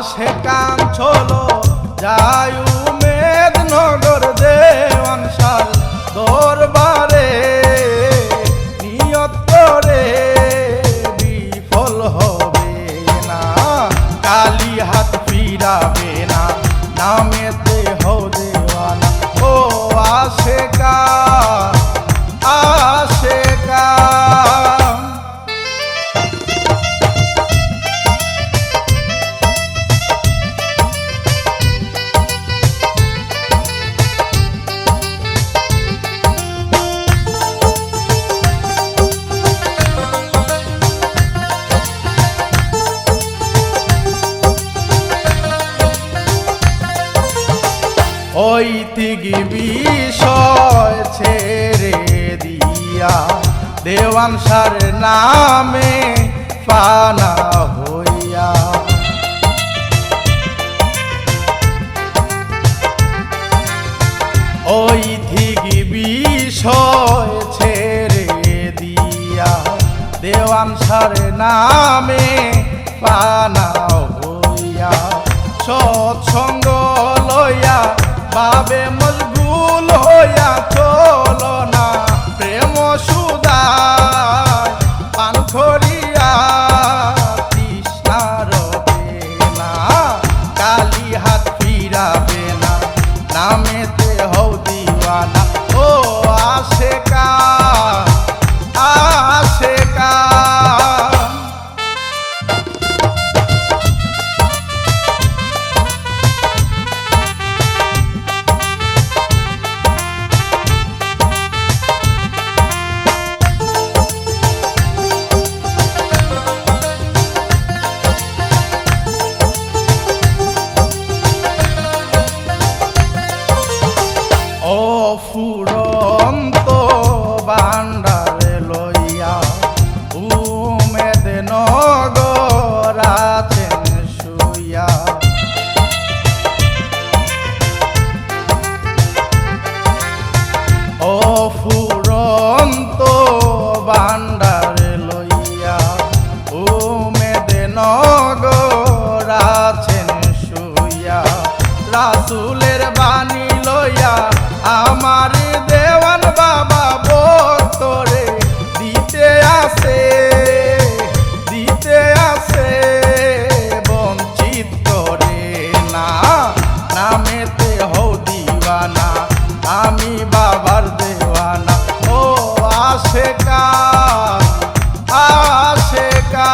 আসে কাঞ্চলো যায় উমেদনগর দেওয়ান শাহ দরবারে নিয়ত করে বিফল হবে না, কালি হাত ফিরাবে না, নামেতে হও দেওয়ানা। ও আশেকা আশেকা ঐতিক বিষয় ছেড়ে দিয়া দেওয়ান শাহর নামে ফানা হইয়া, ঐতিক বিষয় ছেড়ে দিয়া দেওয়ান শাহর নামে ফানা হইয়া, সৎসঙ্গ লইয়া বাবে মশগুল হইয়া চলো না, প্রেম সুদায় পান করিয়া তৃষ্ণার বেলা, কালি হাত ফিরাবে না, নামেতে হও দিওয়ানা। ও আশেকা আশেকা ফুরন্ত বান্ডারে লইয়া উমেদনগর আছেন শুইয়া, ও ফুরন্ত বান্ডারে লইয়া উমেদনগর আছেন শুইয়া, রাসূলের বাণী লইয়া আমার দেওয়ান বাবা ভক্তরে দিতে আসে বঞ্চিত করে না, নামেতে হও দিওয়ানা, আমি বাবার দেওয়ানা। ও আশেকা আশেকা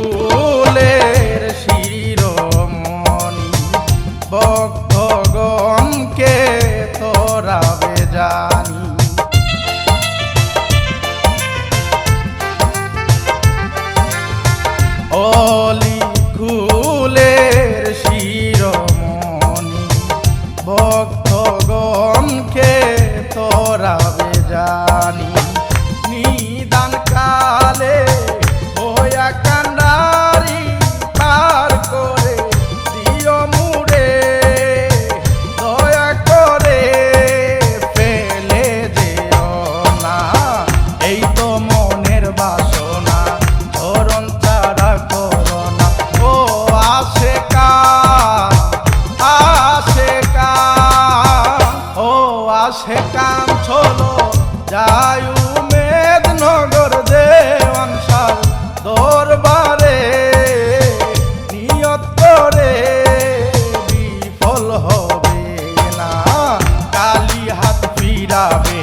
অলিকুলের শিরোমণি ভক্তগণকে তোরাবে জানি, অলিকুলের শিরোমণি ভক্তগণকে তোরাবে জানি, নিদান কালে কান্ডারি পার করে দিও মুড়ে, দয়া করে ফেলে যেও না, এই তো মনের বাসনা, ধরন ছাড়া করো না। ও আশেকা আশেকা ও আশেকা চলো যায় উমেদনগর দেওয়ান শাহ দরবারে নিয়ত করে বিফল হবে না, কালি হাত ফিরাবে